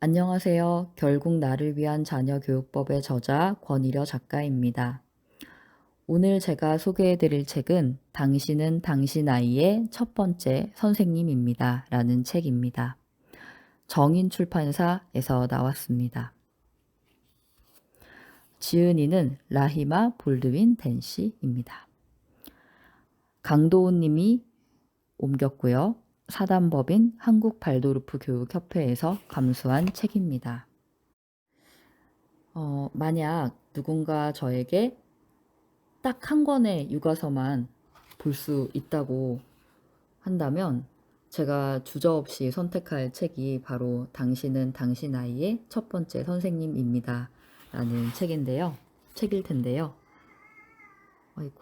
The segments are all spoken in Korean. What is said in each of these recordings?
안녕하세요. 결국 나를 위한 자녀 교육법의 저자 권일여 작가입니다. 오늘 제가 소개해 드릴 책은 당신은 당신 아이의 첫 번째 선생님입니다. 라는 책입니다. 정인 출판사에서 나왔습니다. 지은이는 라히마 볼드윈 댄시입니다. 강도훈 님이 옮겼고요. 사단법인 한국발도르프 교육협회에서 감수한 책입니다. 만약 누군가 저에게 딱 한 권의 육아서만 볼 수 있다고 한다면 제가 주저없이 선택할 책이 바로 당신은 당신 아이의 첫 번째 선생님입니다. 라는 책일 텐데요. 아이고.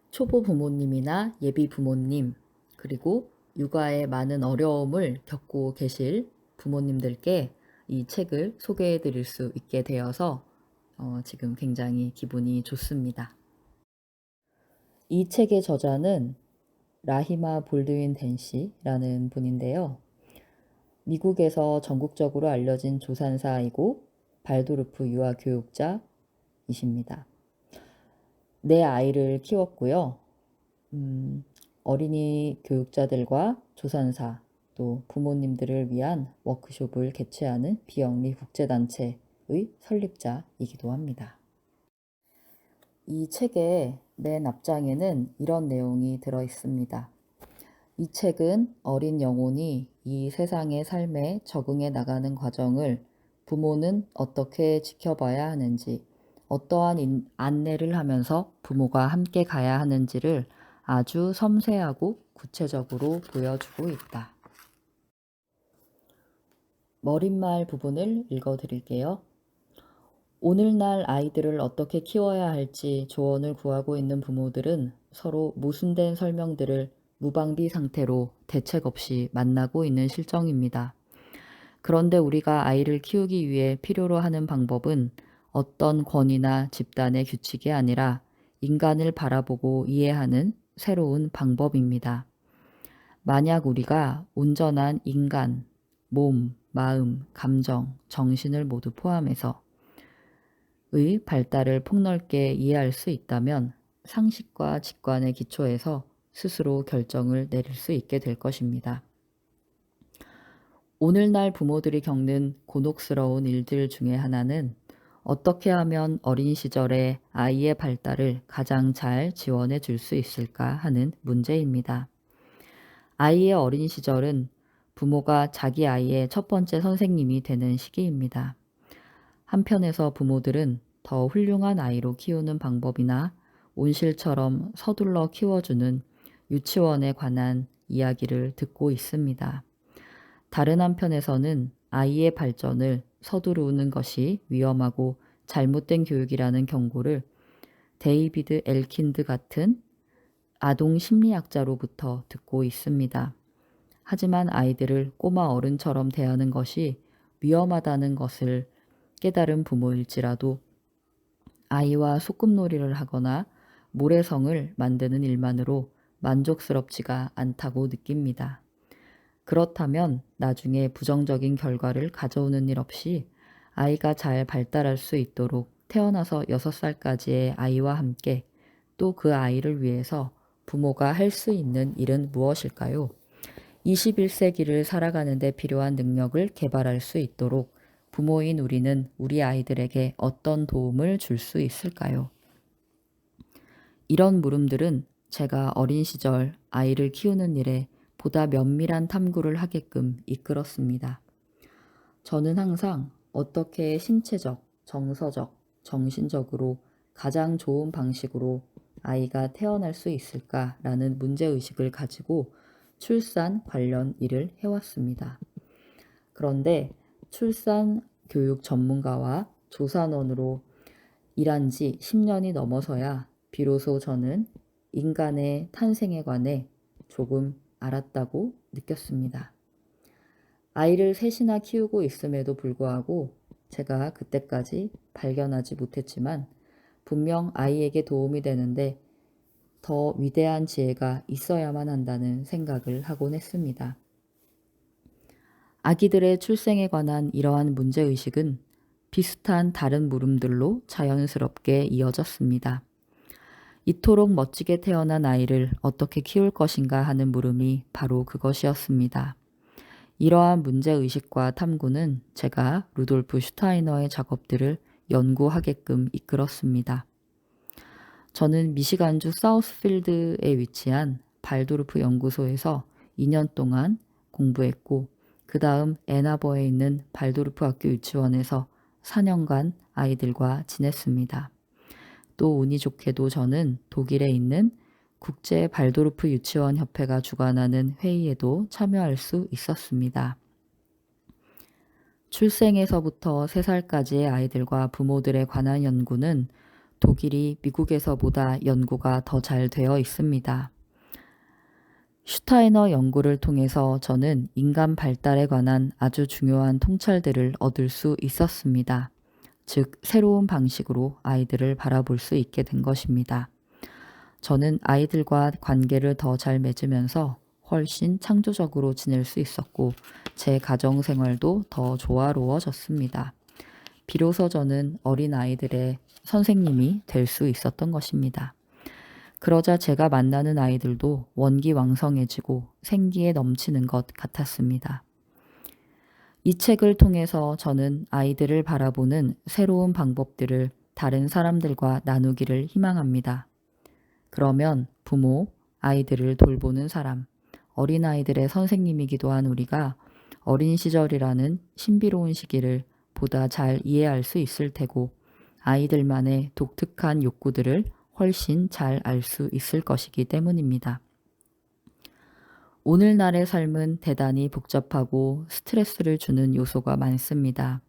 초보 부모님이나 예비 부모님, 그리고 육아에 많은 어려움을 겪고 계실 부모님들께 이 책을 소개해 드릴 수 있게 되어서 지금 굉장히 기분이 좋습니다. 이 책의 저자는 라히마 볼드윈 댄시라는 분인데요. 미국에서 전국적으로 알려진 조산사이고 발도르프 유아 교육자이십니다. 내 아이를 키웠고요. 어린이 교육자들과 조산사 또 부모님들을 위한 워크숍을 개최하는 비영리 국제단체의 설립자이기도 합니다. 이 책의 맨 앞장에는 이런 내용이 들어 있습니다. 이 책은 어린 영혼이 이 세상의 삶에 적응해 나가는 과정을 부모는 어떻게 지켜봐야 하는지, 어떠한 안내를 하면서 부모가 함께 가야 하는지를 아주 섬세하고 구체적으로 보여주고 있다. 머릿말 부분을 읽어드릴게요. 오늘날 아이들을 어떻게 키워야 할지 조언을 구하고 있는 부모들은 서로 모순된 설명들을 무방비 상태로 대책 없이 만나고 있는 실정입니다. 그런데 우리가 아이를 키우기 위해 필요로 하는 방법은 어떤 권위나 집단의 규칙이 아니라 인간을 바라보고 이해하는 새로운 방법입니다. 만약 우리가 온전한 인간, 몸, 마음, 감정, 정신을 모두 포함해서 의 발달을 폭넓게 이해할 수 있다면 상식과 직관의 기초에서 스스로 결정을 내릴 수 있게 될 것입니다. 오늘날 부모들이 겪는 곤혹스러운 일들 중에 하나는 어떻게 하면 어린 시절에 아이의 발달을 가장 잘 지원해 줄 수 있을까 하는 문제입니다. 아이의 어린 시절은 부모가 자기 아이의 첫 번째 선생님이 되는 시기입니다. 한편에서 부모들은 더 훌륭한 아이로 키우는 방법이나 온실처럼 서둘러 키워주는 유치원에 관한 이야기를 듣고 있습니다. 다른 한편에서는 아이의 발전을 서두르는 것이 위험하고 잘못된 교육이라는 경고를 데이비드 엘킨드 같은 아동 심리학자로부터 듣고 있습니다. 하지만 아이들을 꼬마 어른처럼 대하는 것이 위험하다는 것을 깨달은 부모일지라도 아이와 소꿉놀이를 하거나 모래성을 만드는 일만으로 만족스럽지가 않다고 느낍니다. 그렇다면 나중에 부정적인 결과를 가져오는 일 없이 아이가 잘 발달할 수 있도록 태어나서 6살까지의 아이와 함께 또 그 아이를 위해서 부모가 할 수 있는 일은 무엇일까요? 21세기를 살아가는 데 필요한 능력을 개발할 수 있도록 부모인 우리는 우리 아이들에게 어떤 도움을 줄 수 있을까요? 이런 물음들은 제가 어린 시절 아이를 키우는 일에 보다 면밀한 탐구를 하게끔 이끌었습니다. 저는 항상 어떻게 신체적, 정서적, 정신적으로 가장 좋은 방식으로 아이가 태어날 수 있을까라는 문제의식을 가지고 출산 관련 일을 해왔습니다. 그런데 출산 교육 전문가와 조산원으로 일한 지 10년이 넘어서야 비로소 저는 인간의 탄생에 관해 조금 알았다고 느꼈습니다. 아이를 셋이나 키우고 있음에도 불구하고 제가 그때까지 발견하지 못했지만 분명 아이에게 도움이 되는데 더 위대한 지혜가 있어야만 한다는 생각을 하곤 했습니다. 아기들의 출생에 관한 이러한 문제의식은 비슷한 다른 물음들로 자연스럽게 이어졌습니다. 이토록 멋지게 태어난 아이를 어떻게 키울 것인가 하는 물음이 바로 그것이었습니다. 이러한 문제의식과 탐구는 제가 루돌프 슈타이너의 작업들을 연구하게끔 이끌었습니다. 저는 미시간주 사우스필드에 위치한 발도르프 연구소에서 2년 동안 공부했고, 그 다음 애나버에 있는 발도르프 학교 유치원에서 4년간 아이들과 지냈습니다. 또 운이 좋게도 저는 독일에 있는 국제 발도르프 유치원 협회가 주관하는 회의에도 참여할 수 있었습니다. 출생에서부터 3살까지의 아이들과 부모들에 관한 연구는 독일이 미국에서보다 연구가 더 잘 되어 있습니다. 슈타이너 연구를 통해서 저는 인간 발달에 관한 아주 중요한 통찰들을 얻을 수 있었습니다. 즉, 새로운 방식으로 아이들을 바라볼 수 있게 된 것입니다. 저는 아이들과 관계를 더 잘 맺으면서 훨씬 창조적으로 지낼 수 있었고, 제 가정 생활도 더 조화로워졌습니다. 비로소 저는 어린 아이들의 선생님이 될 수 있었던 것입니다. 그러자 제가 만나는 아이들도 원기왕성해지고 생기에 넘치는 것 같았습니다. 이 책을 통해서 저는 아이들을 바라보는 새로운 방법들을 다른 사람들과 나누기를 희망합니다. 그러면 부모, 아이들을 돌보는 사람, 어린아이들의 선생님이기도 한 우리가 어린 시절이라는 신비로운 시기를 보다 잘 이해할 수 있을 테고, 아이들만의 독특한 욕구들을 훨씬 잘 알 수 있을 것이기 때문입니다. 오늘날의 삶은 대단히 복잡하고 스트레스를 주는 요소가 많습니다.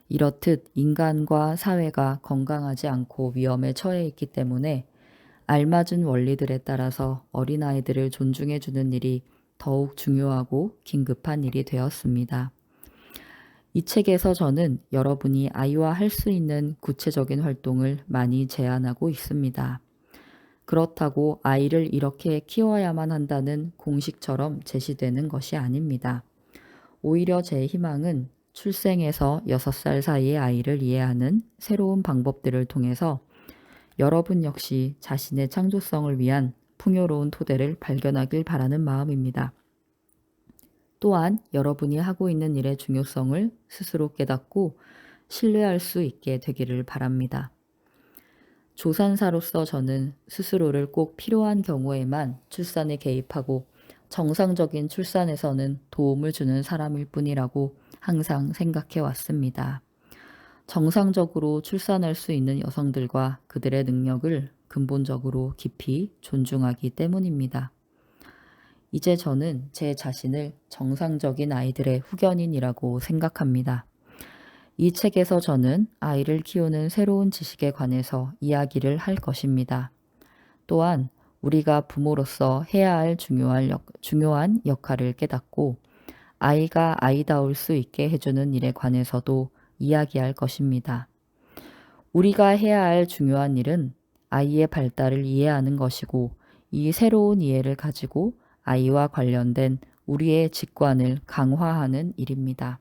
이렇듯 인간과 사회가 건강하지 않고 위험에 처해 있기 때문에 알맞은 원리들에 따라서 어린아이들을 존중해주는 일이 더욱 중요하고 긴급한 일이 되었습니다. 이 책에서 저는 여러분이 아이와 할 수 있는 구체적인 활동을 많이 제안하고 있습니다. 그렇다고 아이를 이렇게 키워야만 한다는 공식처럼 제시되는 것이 아닙니다. 오히려 제 희망은 출생에서 6살 사이의 아이를 이해하는 새로운 방법들을 통해서 여러분 역시 자신의 창조성을 위한 풍요로운 토대를 발견하길 바라는 마음입니다. 또한 여러분이 하고 있는 일의 중요성을 스스로 깨닫고 신뢰할 수 있게 되기를 바랍니다. 조산사로서 저는 스스로를 꼭 필요한 경우에만 출산에 개입하고 정상적인 출산에서는 도움을 주는 사람일 뿐이라고 항상 생각해 왔습니다. 정상적으로 출산할 수 있는 여성들과 그들의 능력을 근본적으로 깊이 존중하기 때문입니다. 이제 저는 제 자신을 정상적인 아이들의 후견인이라고 생각합니다. 이 책에서 저는 아이를 키우는 새로운 지식에 관해서 이야기를 할 것입니다. 또한 우리가 부모로서 해야 할 중요한 역할을 깨닫고 아이가 아이다울 수 있게 해주는 일에 관해서도 이야기할 것입니다. 우리가 해야 할 중요한 일은 아이의 발달을 이해하는 것이고, 이 새로운 이해를 가지고 아이와 관련된 우리의 직관을 강화하는 일입니다.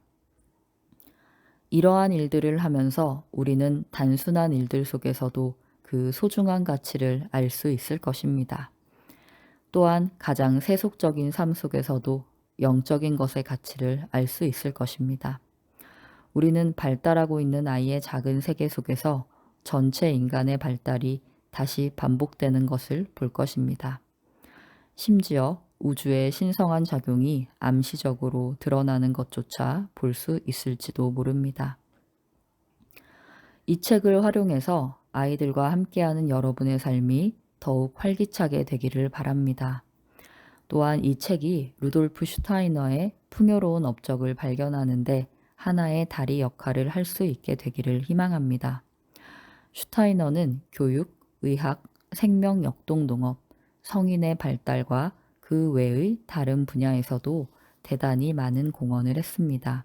이러한 일들을 하면서 우리는 단순한 일들 속에서도 그 소중한 가치를 알 수 있을 것입니다. 또한 가장 세속적인 삶 속에서도 영적인 것의 가치를 알 수 있을 것입니다. 우리는 발달하고 있는 아이의 작은 세계 속에서 전체 인간의 발달이 다시 반복되는 것을 볼 것입니다. 심지어 우주의 신성한 작용이 암시적으로 드러나는 것조차 볼 수 있을지도 모릅니다. 이 책을 활용해서 아이들과 함께하는 여러분의 삶이 더욱 활기차게 되기를 바랍니다. 또한 이 책이 루돌프 슈타이너의 풍요로운 업적을 발견하는데 하나의 다리 역할을 할 수 있게 되기를 희망합니다. 슈타이너는 교육, 의학, 생명 역동농업, 성인의 발달과 그 외의 다른 분야에서도 대단히 많은 공헌을 했습니다.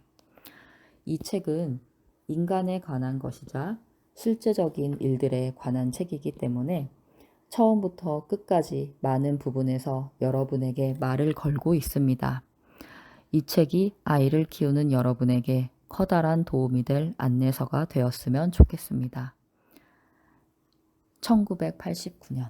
이 책은 인간에 관한 것이자 실제적인 일들에 관한 책이기 때문에 처음부터 끝까지 많은 부분에서 여러분에게 말을 걸고 있습니다. 이 책이 아이를 키우는 여러분에게 커다란 도움이 될 안내서가 되었으면 좋겠습니다. 1989년.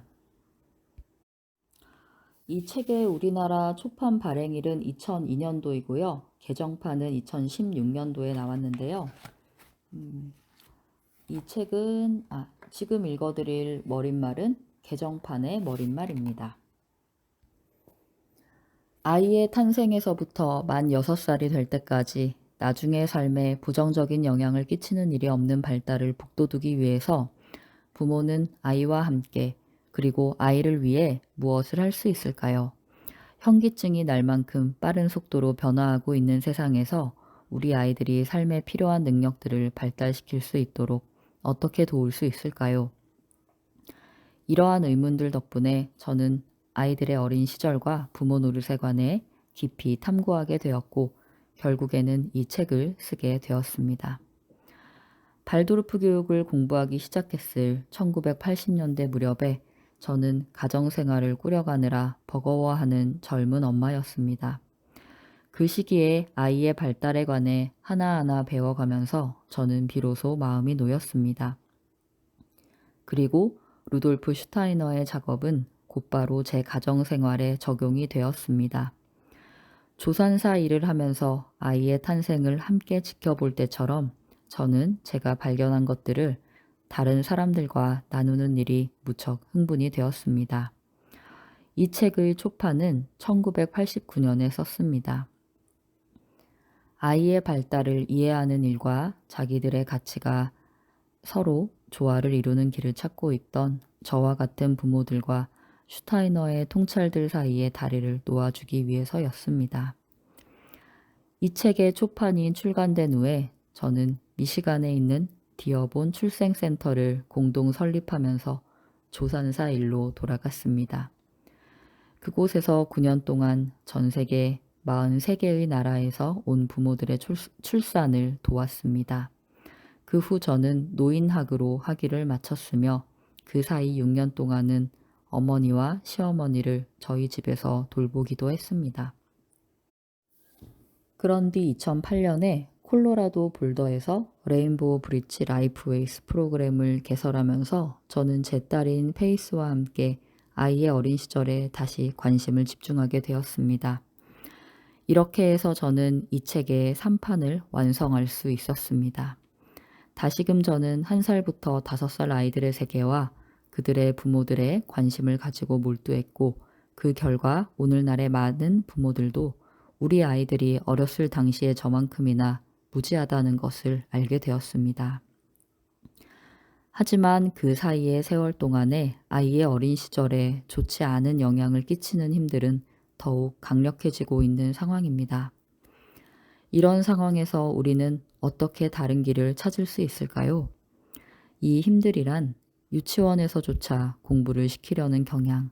이 책의 우리나라 초판 발행일은 2002년도이고요. 개정판은 2016년도에 나왔는데요. 이 책은 지금 읽어드릴 머릿말은 개정판의 머릿말입니다. 아이의 탄생에서부터 만 6살이 될 때까지 나중의 삶에 부정적인 영향을 끼치는 일이 없는 발달을 북돋우기 위해서 부모는 아이와 함께 그리고 아이를 위해 무엇을 할 수 있을까요? 현기증이 날 만큼 빠른 속도로 변화하고 있는 세상에서 우리 아이들이 삶에 필요한 능력들을 발달시킬 수 있도록 어떻게 도울 수 있을까요? 이러한 의문들 덕분에 저는 아이들의 어린 시절과 부모 노릇에 관해 깊이 탐구하게 되었고 결국에는 이 책을 쓰게 되었습니다. 발도르프 교육을 공부하기 시작했을 1980년대 무렵에 저는 가정생활을 꾸려가느라 버거워하는 젊은 엄마였습니다. 그 시기에 아이의 발달에 관해 하나하나 배워가면서 저는 비로소 마음이 놓였습니다. 그리고 루돌프 슈타이너의 작업은 곧바로 제 가정생활에 적용이 되었습니다. 조산사 일을 하면서 아이의 탄생을 함께 지켜볼 때처럼 저는 제가 발견한 것들을 다른 사람들과 나누는 일이 무척 흥분이 되었습니다. 이 책의 초판은 1989년에 썼습니다. 아이의 발달을 이해하는 일과 자기들의 가치가 서로 조화를 이루는 길을 찾고 있던 저와 같은 부모들과 슈타이너의 통찰들 사이의 다리를 놓아주기 위해서였습니다. 이 책의 초판이 출간된 후에 저는 미시간에 있는 디어본 출생센터를 공동 설립하면서 조산사 일로 돌아갔습니다. 그곳에서 9년 동안 전 세계 43개의 나라에서 온 부모들의 출산을 도왔습니다. 그 후 저는 노인학으로 학위를 마쳤으며 그 사이 6년 동안은 어머니와 시어머니를 저희 집에서 돌보기도 했습니다. 그런 뒤 2008년에 콜로라도 볼더에서 레인보우 브릿지 라이프웨이스 프로그램을 개설하면서 저는 제 딸인 페이스와 함께 아이의 어린 시절에 다시 관심을 집중하게 되었습니다. 이렇게 해서 저는 이 책의 3판을 완성할 수 있었습니다. 다시금 저는 1살부터 5살 아이들의 세계와 그들의 부모들의 관심을 가지고 몰두했고 그 결과 오늘날의 많은 부모들도 우리 아이들이 어렸을 당시에 저만큼이나 무지하다는 것을 알게 되었습니다. 하지만 그 사이의 세월 동안에 아이의 어린 시절에 좋지 않은 영향을 끼치는 힘들은 더욱 강력해지고 있는 상황입니다. 이런 상황에서 우리는 어떻게 다른 길을 찾을 수 있을까요? 이 힘들이란 유치원에서조차 공부를 시키려는 경향,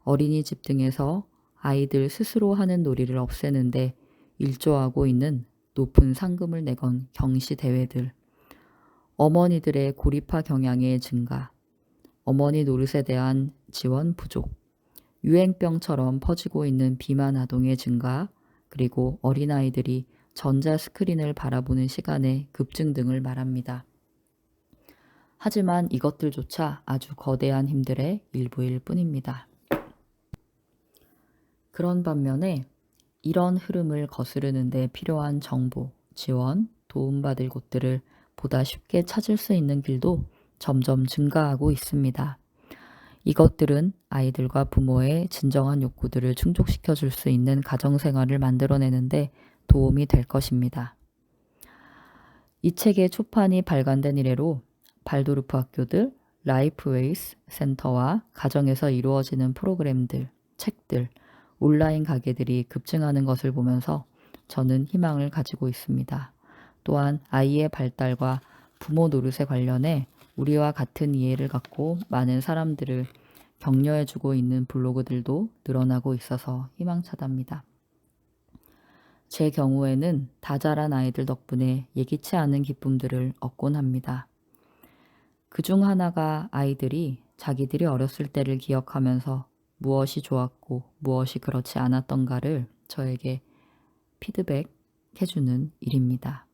어린이집 등에서 아이들 스스로 하는 놀이를 없애는데 일조하고 있는 높은 상금을 내건 경시 대회들, 어머니들의 고립화 경향의 증가, 어머니 노릇에 대한 지원 부족, 유행병처럼 퍼지고 있는 비만 아동의 증가, 그리고 어린아이들이 전자 스크린을 바라보는 시간의 급증 등을 말합니다. 하지만 이것들조차 아주 거대한 힘들의 일부일 뿐입니다. 그런 반면에 이런 흐름을 거스르는 데 필요한 정보, 지원, 도움받을 곳들을 보다 쉽게 찾을 수 있는 길도 점점 증가하고 있습니다. 이것들은 아이들과 부모의 진정한 욕구들을 충족시켜 줄 수 있는 가정생활을 만들어내는데 도움이 될 것입니다. 이 책의 초판이 발간된 이래로 발도르프 학교들, 라이프웨이스 센터와 가정에서 이루어지는 프로그램들, 책들, 온라인 가게들이 급증하는 것을 보면서 저는 희망을 가지고 있습니다. 또한 아이의 발달과 부모 노릇에 관련해 우리와 같은 이해를 갖고 많은 사람들을 격려해주고 있는 블로그들도 늘어나고 있어서 희망차답니다. 제 경우에는 다 자란 아이들 덕분에 예기치 않은 기쁨들을 얻곤 합니다. 그중 하나가 아이들이 자기들이 어렸을 때를 기억하면서 무엇이 좋았고 무엇이 그렇지 않았던가를 저에게 피드백해주는 일입니다.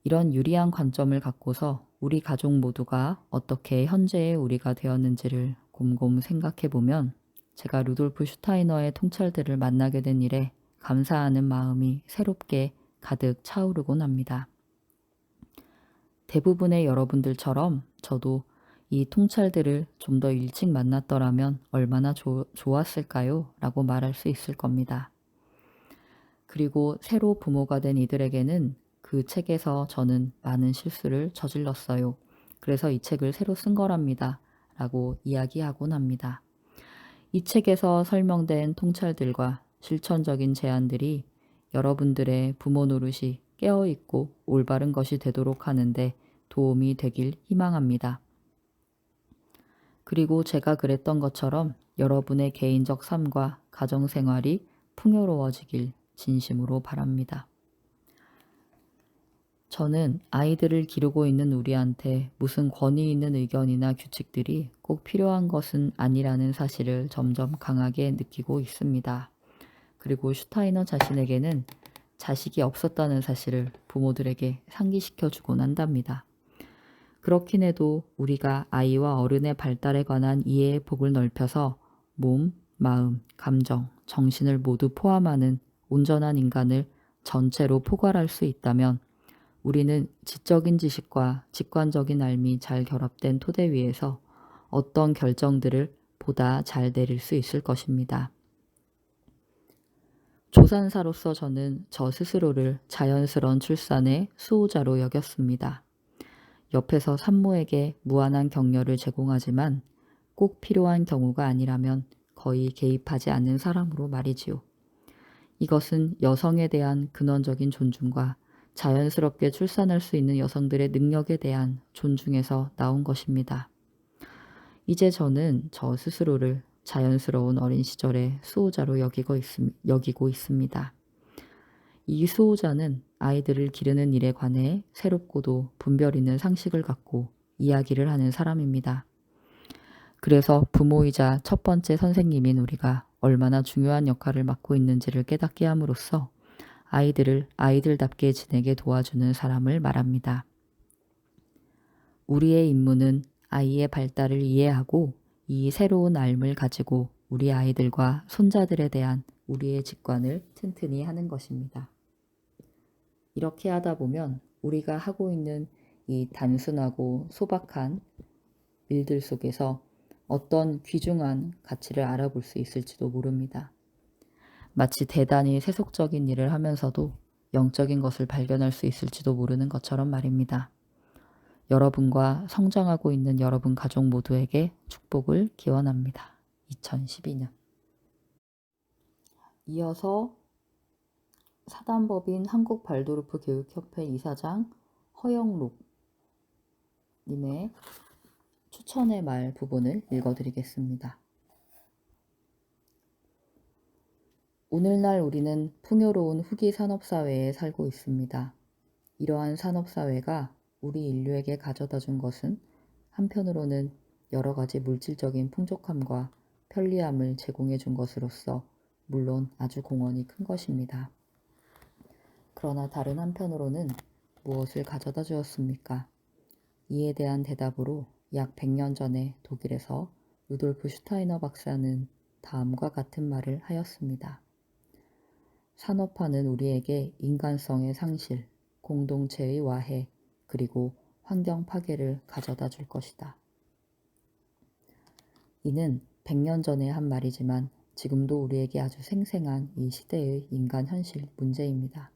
이런 유리한 관점을 갖고서 우리 가족 모두가 어떻게 현재의 우리가 되었는지를 곰곰 생각해보면 제가 루돌프 슈타이너의 통찰들을 만나게 된 일에 감사하는 마음이 새롭게 가득 차오르곤 합니다. 대부분의 여러분들처럼 저도 이 통찰들을 좀 더 일찍 만났더라면 얼마나 좋았을까요? 라고 말할 수 있을 겁니다. 그리고 새로 부모가 된 이들에게는 그 책에서 저는 많은 실수를 저질렀어요. 그래서 이 책을 새로 쓴 거랍니다. 라고 이야기하곤 합니다. 이 책에서 설명된 통찰들과 실천적인 제안들이 여러분들의 부모 노릇이 깨어있고 올바른 것이 되도록 하는데 도움이 되길 희망합니다. 그리고 제가 그랬던 것처럼 여러분의 개인적 삶과 가정생활이 풍요로워지길 진심으로 바랍니다. 저는 아이들을 기르고 있는 우리한테 무슨 권위 있는 의견이나 규칙들이 꼭 필요한 것은 아니라는 사실을 점점 강하게 느끼고 있습니다. 그리고 슈타이너 자신에게는 자식이 없었다는 사실을 부모들에게 상기시켜 주곤 한답니다. 그렇긴 해도 우리가 아이와 어른의 발달에 관한 이해의 폭을 넓혀서 몸, 마음, 감정, 정신을 모두 포함하는 온전한 인간을 전체로 포괄할 수 있다면 우리는 지적인 지식과 직관적인 알미 잘 결합된 토대 위에서 어떤 결정들을 보다 잘 내릴 수 있을 것입니다. 조산사로서 저는 저 스스로를 자연스러운 출산의 수호자로 여겼습니다. 옆에서 산모에게 무한한 격려를 제공하지만 꼭 필요한 경우가 아니라면 거의 개입하지 않는 사람으로 말이지요. 이것은 여성에 대한 근원적인 존중과 자연스럽게 출산할 수 있는 여성들의 능력에 대한 존중에서 나온 것입니다. 이제 저는 저 스스로를 자연스러운 어린 시절의 수호자로 여기고 있습니다. 이 수호자는 아이들을 기르는 일에 관해 새롭고도 분별 있는 상식을 갖고 이야기를 하는 사람입니다. 그래서 부모이자 첫 번째 선생님인 우리가 얼마나 중요한 역할을 맡고 있는지를 깨닫게 함으로써 아이들을 아이들답게 지내게 도와주는 사람을 말합니다. 우리의 임무는 아이의 발달을 이해하고 이 새로운 알을 가지고 우리 아이들과 손자들에 대한 우리의 직관을 튼튼히 하는 것입니다. 이렇게 하다 보면 우리가 하고 있는 이 단순하고 소박한 일들 속에서 어떤 귀중한 가치를 알아볼 수 있을지도 모릅니다. 마치 대단히 세속적인 일을 하면서도 영적인 것을 발견할 수 있을지도 모르는 것처럼 말입니다. 여러분과 성장하고 있는 여러분 가족 모두에게 축복을 기원합니다. 2012년. 이어서 사단법인 한국발도르프 교육협회 이사장 허영록 님의 추천의 말 부분을 읽어드리겠습니다. 오늘날 우리는 풍요로운 후기 산업사회에 살고 있습니다. 이러한 산업사회가 우리 인류에게 가져다 준 것은 한편으로는 여러 가지 물질적인 풍족함과 편리함을 제공해 준 것으로서 물론 아주 공헌이 큰 것입니다. 그러나 다른 한편으로는 무엇을 가져다 주었습니까? 이에 대한 대답으로 약 100년 전에 독일에서 루돌프 슈타이너 박사는 다음과 같은 말을 하였습니다. 산업화는 우리에게 인간성의 상실, 공동체의 와해, 그리고 환경 파괴를 가져다 줄 것이다. 이는 100년 전에 한 말이지만 지금도 우리에게 아주 생생한 이 시대의 인간 현실 문제입니다.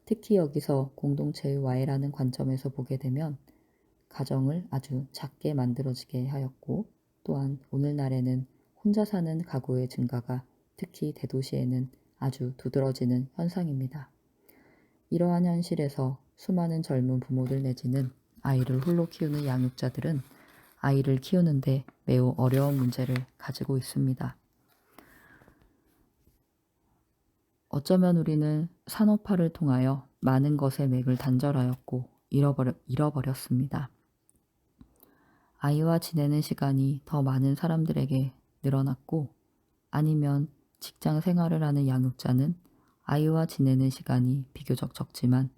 특히 여기서 공동체의 와해라는 관점에서 보게 되면 가정을 아주 작게 만들어지게 하였고 또한 오늘날에는 혼자 사는 가구의 증가가 특히 대도시에는 아주 두드러지는 현상입니다. 이러한 현실에서 수많은 젊은 부모들 내지는 아이를 홀로 키우는 양육자들은 아이를 키우는데 매우 어려운 문제를 가지고 있습니다. 어쩌면 우리는 산업화를 통하여 많은 것의 맥을 단절하였고 잃어버렸습니다. 아이와 지내는 시간이 더 많은 사람들에게 늘어났고 아니면 직장 생활을 하는 양육자는 아이와 지내는 시간이 비교적 적지만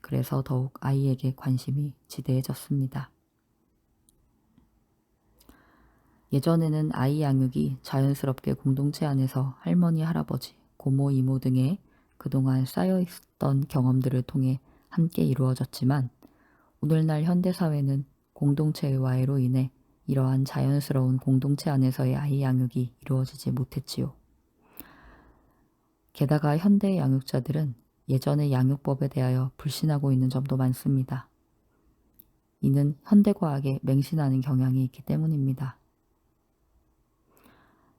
그래서 더욱 아이에게 관심이 지대해졌습니다. 예전에는 아이 양육이 자연스럽게 공동체 안에서 할머니, 할아버지, 고모, 이모 등의 그동안 쌓여있던 경험들을 통해 함께 이루어졌지만 오늘날 현대사회는 공동체의 와해로 인해 이러한 자연스러운 공동체 안에서의 아이 양육이 이루어지지 못했지요. 게다가 현대 양육자들은 예전의 양육법에 대하여 불신하고 있는 점도 많습니다. 이는 현대과학에 맹신하는 경향이 있기 때문입니다.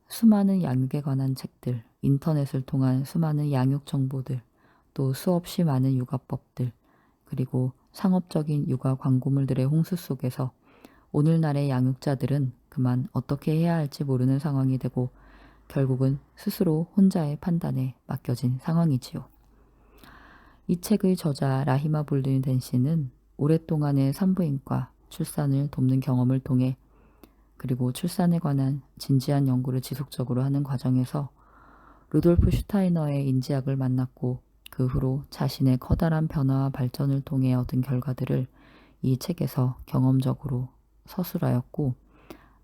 수많은 양육에 관한 책들, 인터넷을 통한 수많은 양육 정보들, 또 수없이 많은 육아법들, 그리고 상업적인 육아 광고물들의 홍수 속에서 오늘날의 양육자들은 그만 어떻게 해야 할지 모르는 상황이 되고 결국은 스스로 혼자의 판단에 맡겨진 상황이지요. 이 책의 저자 라히마 볼드윈 씨는 오랫동안의 산부인과 출산을 돕는 경험을 통해 그리고 출산에 관한 진지한 연구를 지속적으로 하는 과정에서 루돌프 슈타이너의 인지학을 만났고 그 후로 자신의 커다란 변화와 발전을 통해 얻은 결과들을 이 책에서 경험적으로 서술하였고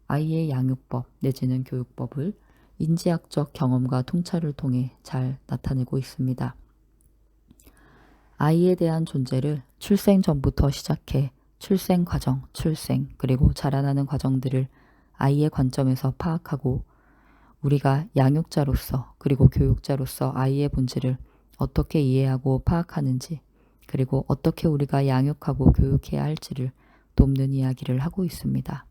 아이의 양육법 내지는 교육법을 인지학적 경험과 통찰을 통해 잘 나타내고 있습니다. 아이에 대한 존재를 출생 전부터 시작해 출생 과정, 출생, 그리고 자라나는 과정들을 아이의 관점에서 파악하고 우리가 양육자로서 그리고 교육자로서 아이의 본질을 어떻게 이해하고 파악하는지 그리고 어떻게 우리가 양육하고 교육해야 할지를 돕는 이야기를 하고 있습니다.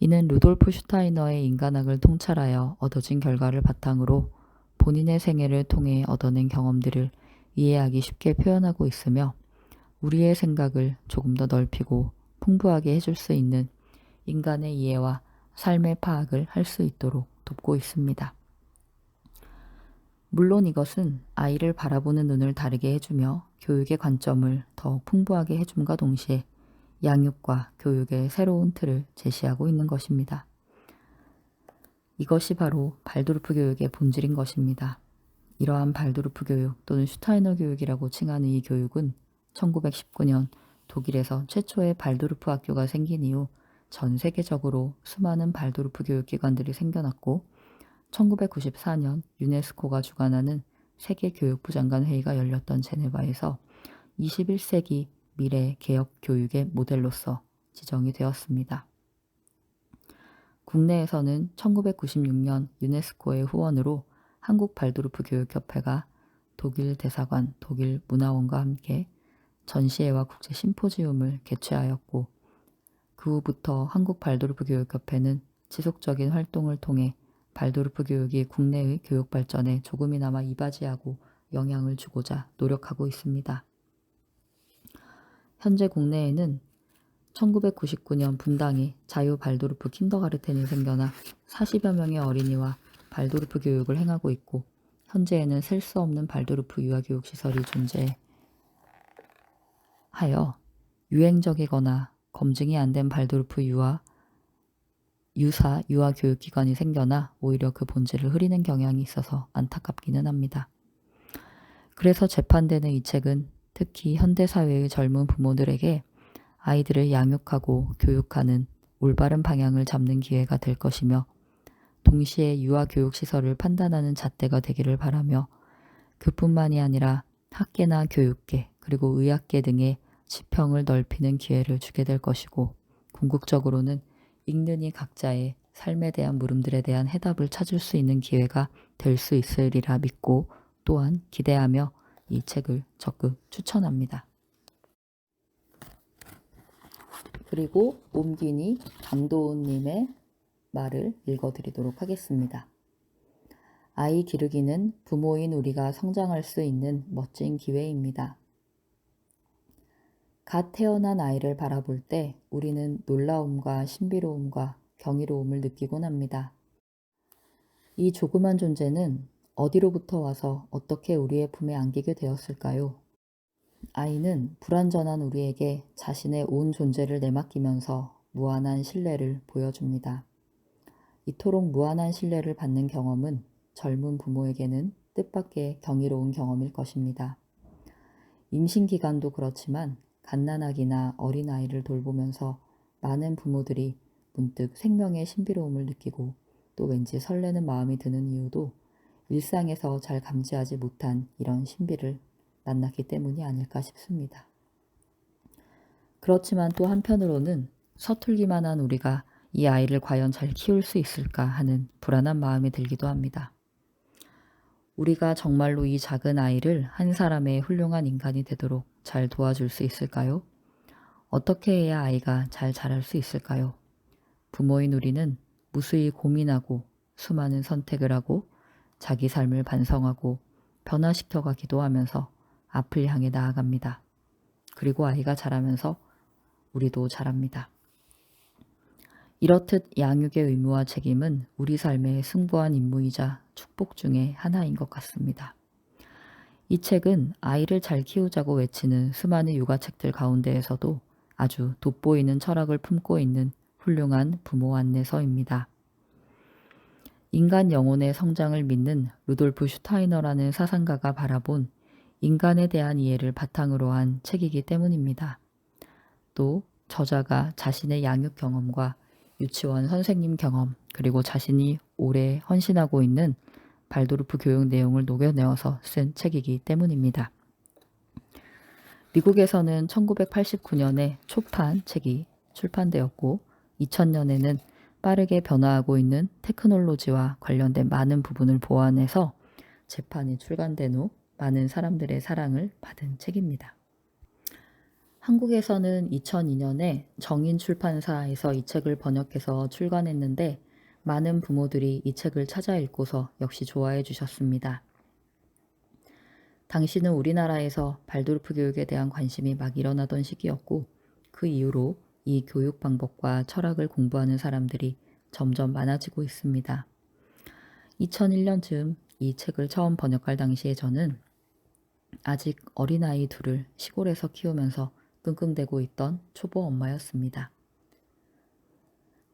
이는 루돌프 슈타이너의 인간학을 통찰하여 얻어진 결과를 바탕으로 본인의 생애를 통해 얻어낸 경험들을 이해하기 쉽게 표현하고 있으며 우리의 생각을 조금 더 넓히고 풍부하게 해줄 수 있는 인간의 이해와 삶의 파악을 할 수 있도록 돕고 있습니다. 물론 이것은 아이를 바라보는 눈을 다르게 해주며 교육의 관점을 더 풍부하게 해줌과 동시에 양육과 교육의 새로운 틀을 제시하고 있는 것입니다. 이것이 바로 발도르프 교육의 본질인 것입니다. 이러한 발도르프 교육 또는 슈타이너 교육이라고 칭하는 이 교육은 1919년 독일에서 최초의 발도르프 학교가 생긴 이후 전 세계적으로 수많은 발도르프 교육기관들이 생겨났고 1994년 유네스코가 주관하는 세계교육부 장관 회의가 열렸던 제네바에서 21세기 미래 개혁 교육의 모델로서 지정이 되었습니다. 국내에서는 1996년 유네스코의 후원으로 한국 발도르프 교육협회가 독일 대사관, 독일 문화원과 함께 전시회와 국제 심포지움을 개최하였고 그 후부터 한국 발도르프 교육협회는 지속적인 활동을 통해 발도르프 교육이 국내의 교육 발전에 조금이나마 이바지하고 영향을 주고자 노력하고 있습니다. 현재 국내에는 1999년 분당에 자유 발도르프 킨더가르텐이 생겨나 40여 명의 어린이와 발도르프 교육을 행하고 있고 현재에는 셀 수 없는 발도르프 유아교육 시설이 존재하여 유행적이거나 검증이 안 된 발도르프 유사 유아교육기관이 생겨나 오히려 그 본질을 흐리는 경향이 있어서 안타깝기는 합니다. 그래서 재판되는 이 책은 특히 현대사회의 젊은 부모들에게 아이들을 양육하고 교육하는 올바른 방향을 잡는 기회가 될 것이며 동시에 유아교육시설을 판단하는 잣대가 되기를 바라며 그뿐만이 아니라 학계나 교육계 그리고 의학계 등의 지평을 넓히는 기회를 주게 될 것이고 궁극적으로는 읽는 이 각자의 삶에 대한 물음들에 대한 해답을 찾을 수 있는 기회가 될 수 있으리라 믿고 또한 기대하며 이 책을 적극 추천합니다. 그리고 옴기니 강도훈님의 말을 읽어드리도록 하겠습니다. 아이 기르기는 부모인 우리가 성장할 수 있는 멋진 기회입니다. 갓 태어난 아이를 바라볼 때 우리는 놀라움과 신비로움과 경이로움을 느끼곤 합니다. 이 조그만 존재는 어디로부터 와서 어떻게 우리의 품에 안기게 되었을까요? 아이는 불완전한 우리에게 자신의 온 존재를 내맡기면서 무한한 신뢰를 보여줍니다. 이토록 무한한 신뢰를 받는 경험은 젊은 부모에게는 뜻밖의 경이로운 경험일 것입니다. 임신 기간도 그렇지만 갓난아기나 어린아이를 돌보면서 많은 부모들이 문득 생명의 신비로움을 느끼고 또 왠지 설레는 마음이 드는 이유도 일상에서 잘 감지하지 못한 이런 신비를 만났기 때문이 아닐까 싶습니다. 그렇지만 또 한편으로는 서툴기만 한 우리가 이 아이를 과연 잘 키울 수 있을까 하는 불안한 마음이 들기도 합니다. 우리가 정말로 이 작은 아이를 한 사람의 훌륭한 인간이 되도록 잘 도와줄 수 있을까요? 어떻게 해야 아이가 잘 자랄 수 있을까요? 부모인 우리는 무수히 고민하고 수많은 선택을 하고 자기 삶을 반성하고 변화시켜가기도 하면서 앞을 향해 나아갑니다. 그리고 아이가 자라면서 우리도 자랍니다. 이렇듯 양육의 의무와 책임은 우리 삶의 숭고한 임무이자 축복 중의 하나인 것 같습니다. 이 책은 아이를 잘 키우자고 외치는 수많은 육아책들 가운데에서도 아주 돋보이는 철학을 품고 있는 훌륭한 부모 안내서입니다. 인간 영혼의 성장을 믿는 루돌프 슈타이너라는 사상가가 바라본 인간에 대한 이해를 바탕으로 한 책이기 때문입니다. 또 저자가 자신의 양육 경험과 유치원 선생님 경험 그리고 자신이 오래 헌신하고 있는 발도르프 교육 내용을 녹여내어서 쓴 책이기 때문입니다. 미국에서는 1989년에 초판 책이 출판되었고 2000년에는 빠르게 변화하고 있는 테크놀로지와 관련된 많은 부분을 보완해서 재판이 출간된 후 많은 사람들의 사랑을 받은 책입니다. 한국에서는 2002년에 정인 출판사에서 이 책을 번역해서 출간했는데 많은 부모들이 이 책을 찾아 읽고서 역시 좋아해 주셨습니다. 당시는 우리나라에서 발도르프 교육에 대한 관심이 막 일어나던 시기였고 그 이후로 이 교육 방법과 철학을 공부하는 사람들이 점점 많아지고 있습니다. 2001년쯤 이 책을 처음 번역할 당시에 저는 아직 어린아이 둘을 시골에서 키우면서 끙끙대고 있던 초보 엄마였습니다.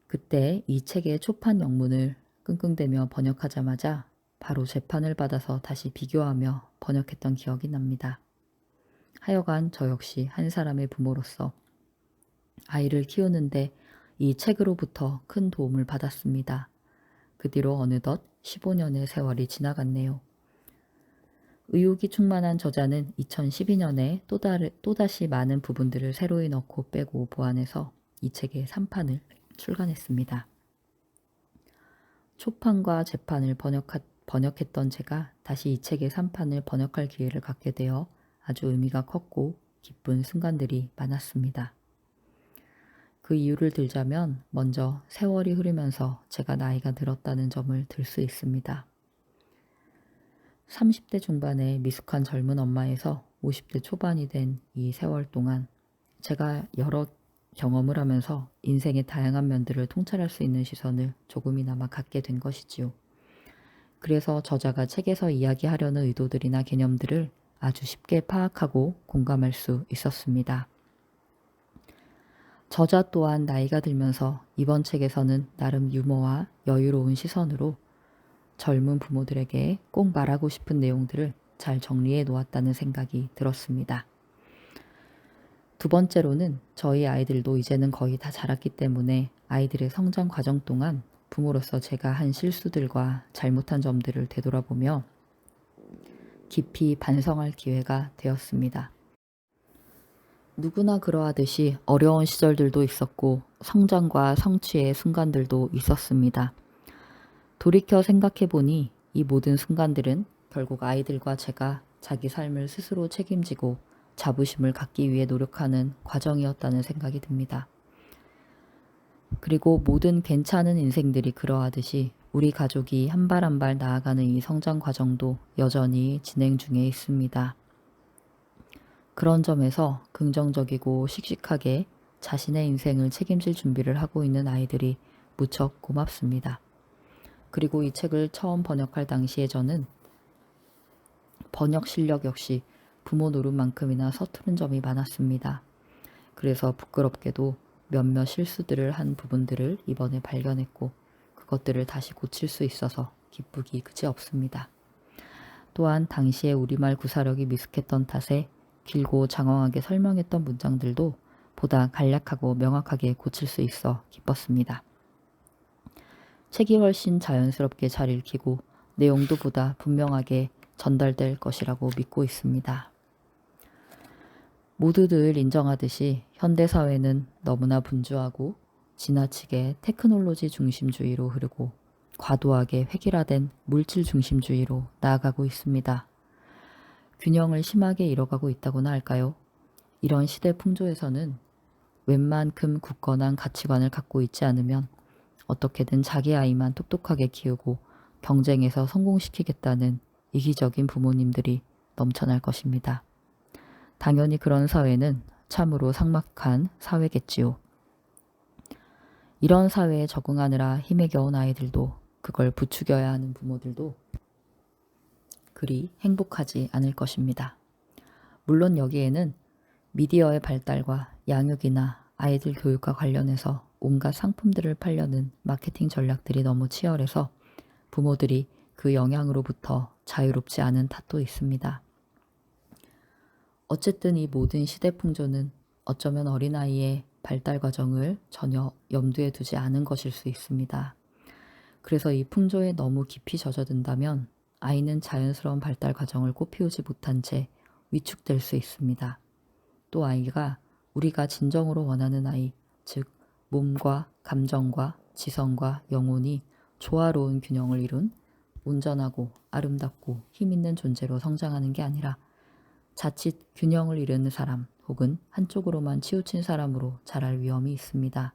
그때 이 책의 초판 영문을 끙끙대며 번역하자마자 바로 재판을 받아서 다시 비교하며 번역했던 기억이 납니다. 하여간 저 역시 한 사람의 부모로서 아이를 키우는데 이 책으로부터 큰 도움을 받았습니다. 그 뒤로 어느덧 15년의 세월이 지나갔네요. 의욕이 충만한 저자는 2012년에 또다시 많은 부분들을 새로이 넣고 빼고 보완해서 이 책의 3판을 출간했습니다. 초판과 재판을 번역했던 제가 다시 이 책의 3판을 번역할 기회를 갖게 되어 아주 의미가 컸고 기쁜 순간들이 많았습니다. 그 이유를 들자면 먼저 세월이 흐르면서 제가 나이가 들었다는 점을 들 수 있습니다. 30대 중반의 미숙한 젊은 엄마에서 50대 초반이 된 이 세월 동안 제가 여러 경험을 하면서 인생의 다양한 면들을 통찰할 수 있는 시선을 조금이나마 갖게 된 것이지요. 그래서 저자가 책에서 이야기하려는 의도들이나 개념들을 아주 쉽게 파악하고 공감할 수 있었습니다. 저자 또한 나이가 들면서 이번 책에서는 나름 유머와 여유로운 시선으로 젊은 부모들에게 꼭 말하고 싶은 내용들을 잘 정리해 놓았다는 생각이 들었습니다. 두 번째로는 저희 아이들도 이제는 거의 다 자랐기 때문에 아이들의 성장 과정 동안 부모로서 제가 한 실수들과 잘못한 점들을 되돌아보며 깊이 반성할 기회가 되었습니다. 누구나 그러하듯이 어려운 시절들도 있었고 성장과 성취의 순간들도 있었습니다. 돌이켜 생각해보니 이 모든 순간들은 결국 아이들과 제가 자기 삶을 스스로 책임지고 자부심을 갖기 위해 노력하는 과정이었다는 생각이 듭니다. 그리고 모든 괜찮은 인생들이 그러하듯이 우리 가족이 한 발 한 발 나아가는 이 성장 과정도 여전히 진행 중에 있습니다. 그런 점에서 긍정적이고 씩씩하게 자신의 인생을 책임질 준비를 하고 있는 아이들이 무척 고맙습니다. 그리고 이 책을 처음 번역할 당시에 저는 번역 실력 역시 부모 노릇만큼이나 서투른 점이 많았습니다. 그래서 부끄럽게도 몇몇 실수들을 한 부분들을 이번에 발견했고 그것들을 다시 고칠 수 있어서 기쁘기 그지없습니다. 또한 당시에 우리말 구사력이 미숙했던 탓에 길고 장황하게 설명했던 문장들도 보다 간략하고 명확하게 고칠 수 있어 기뻤습니다. 책이 훨씬 자연스럽게 잘 읽히고 내용도 보다 분명하게 전달될 것이라고 믿고 있습니다. 모두들 인정하듯이 현대사회는 너무나 분주하고 지나치게 테크놀로지 중심주의로 흐르고 과도하게 획일화된 물질 중심주의로 나아가고 있습니다. 균형을 심하게 잃어가고 있다고나 할까요? 이런 시대 풍조에서는 웬만큼 굳건한 가치관을 갖고 있지 않으면 어떻게든 자기 아이만 똑똑하게 키우고 경쟁에서 성공시키겠다는 이기적인 부모님들이 넘쳐날 것입니다. 당연히 그런 사회는 참으로 삭막한 사회겠지요. 이런 사회에 적응하느라 힘에 겨운 아이들도 그걸 부추겨야 하는 부모들도 그리 행복하지 않을 것입니다. 물론 여기에는 미디어의 발달과 양육이나 아이들 교육과 관련해서 온갖 상품들을 팔려는 마케팅 전략들이 너무 치열해서 부모들이 그 영향으로부터 자유롭지 않은 탓도 있습니다. 어쨌든 이 모든 시대 풍조는 어쩌면 어린아이의 발달 과정을 전혀 염두에 두지 않은 것일 수 있습니다. 그래서 이 풍조에 너무 깊이 젖어든다면 아이는 자연스러운 발달 과정을 꽃피우지 못한 채 위축될 수 있습니다. 또 아이가 우리가 진정으로 원하는 아이, 즉 몸과 감정과 지성과 영혼이 조화로운 균형을 이룬 온전하고 아름답고 힘있는 존재로 성장하는 게 아니라 자칫 균형을 잃은 사람 혹은 한쪽으로만 치우친 사람으로 자랄 위험이 있습니다.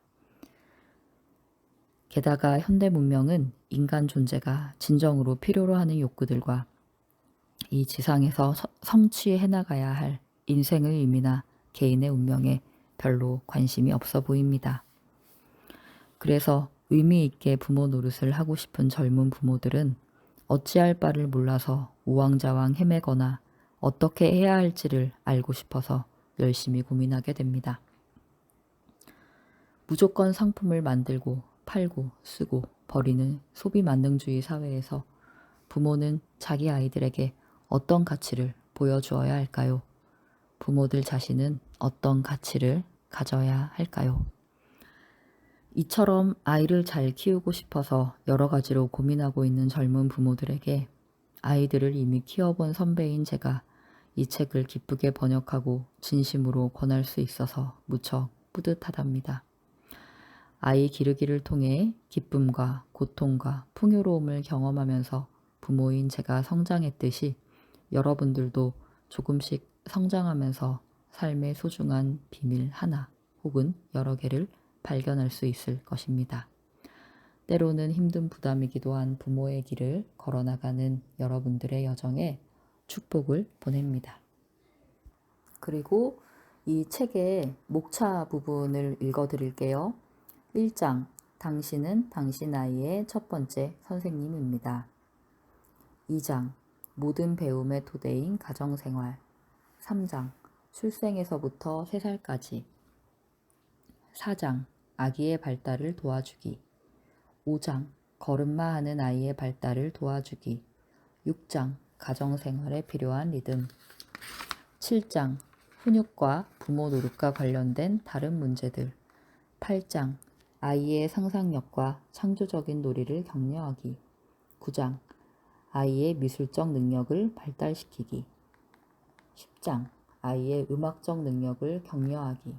게다가 현대 문명은 인간 존재가 진정으로 필요로 하는 욕구들과 이 지상에서 성취해 나가야 할 인생의 의미나 개인의 운명에 별로 관심이 없어 보입니다. 그래서 의미 있게 부모 노릇을 하고 싶은 젊은 부모들은 어찌할 바를 몰라서 우왕좌왕 헤매거나 어떻게 해야 할지를 알고 싶어서 열심히 고민하게 됩니다. 무조건 상품을 만들고 팔고 쓰고 버리는 소비 만능주의 사회에서 부모는 자기 아이들에게 어떤 가치를 보여주어야 할까요? 부모들 자신은 어떤 가치를 가져야 할까요? 이처럼 아이를 잘 키우고 싶어서 여러 가지로 고민하고 있는 젊은 부모들에게 아이들을 이미 키워본 선배인 제가 이 책을 기쁘게 번역하고 진심으로 권할 수 있어서 무척 뿌듯하답니다. 아이 기르기를 통해 기쁨과 고통과 풍요로움을 경험하면서 부모인 제가 성장했듯이 여러분들도 조금씩 성장하면서 삶의 소중한 비밀 하나 혹은 여러 개를 발견할 수 있을 것입니다. 때로는 힘든 부담이기도 한 부모의 길을 걸어나가는 여러분들의 여정에 축복을 보냅니다. 그리고 이 책의 목차 부분을 읽어드릴게요. 1장, 당신은 당신 아이의 첫 번째 선생님입니다. 2장, 모든 배움의 토대인 가정생활. 3장, 출생에서부터 3살까지. 4장, 아기의 발달을 도와주기. 5장, 걸음마 하는 아이의 발달을 도와주기. 6장, 가정생활에 필요한 리듬. 7장, 훈육과 부모 노릇과 관련된 다른 문제들. 8장, 아이의 상상력과 창조적인 놀이를 격려하기. 9장, 아이의 미술적 능력을 발달시키기. 10장, 아이의 음악적 능력을 격려하기.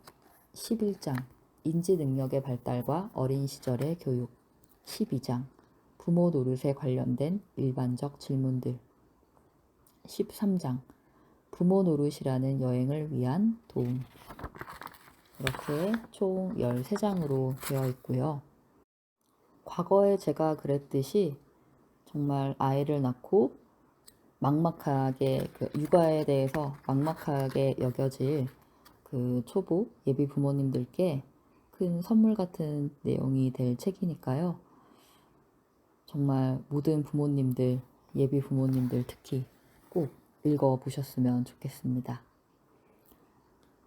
11장, 인지 능력의 발달과 어린 시절의 교육. 12장, 부모 노릇에 관련된 일반적 질문들. 13장, 부모 노릇이라는 여행을 위한 도움. 이렇게 총 13장으로 되어 있고요. 과거에 제가 그랬듯이 정말 아이를 낳고 막막하게 육아에 대해서 막막하게 여겨질 그 초보 예비 부모님들께 큰 선물 같은 내용이 될 책이니까요. 정말 모든 부모님들, 예비 부모님들 특히 꼭 읽어보셨으면 좋겠습니다.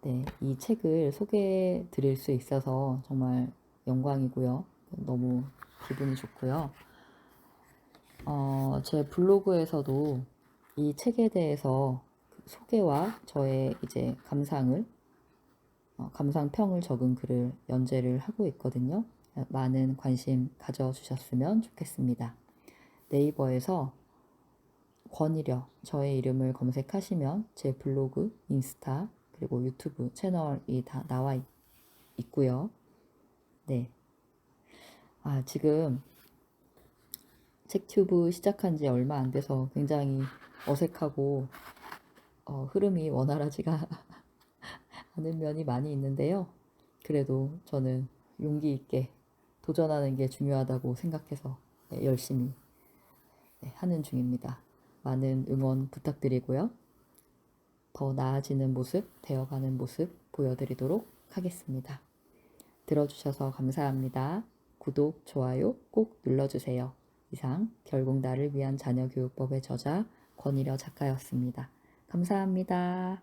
네, 이 책을 소개해 드릴 수 있어서 정말 영광이고요. 너무 기분이 좋고요. 제 블로그에서도 이 책에 대해서 소개와 저의 이제 감상평을 적은 글을 연재를 하고 있거든요. 많은 관심 가져주셨으면 좋겠습니다. 네이버에서 권이려 저의 이름을 검색하시면 제 블로그, 인스타, 그리고 유튜브 채널이 다 나와 있고요. 네. 지금 책튜브 시작한 지 얼마 안 돼서 굉장히 어색하고 흐름이 원활하지가 않은 면이 많이 있는데요. 그래도 저는 용기 있게 도전하는 게 중요하다고 생각해서 열심히 하는 중입니다. 많은 응원 부탁드리고요. 더 나아지는 모습, 되어가는 모습 보여드리도록 하겠습니다. 들어주셔서 감사합니다. 구독, 좋아요 꼭 눌러주세요. 이상 결국 나를 위한 자녀교육법의 저자 권일여 작가였습니다. 감사합니다.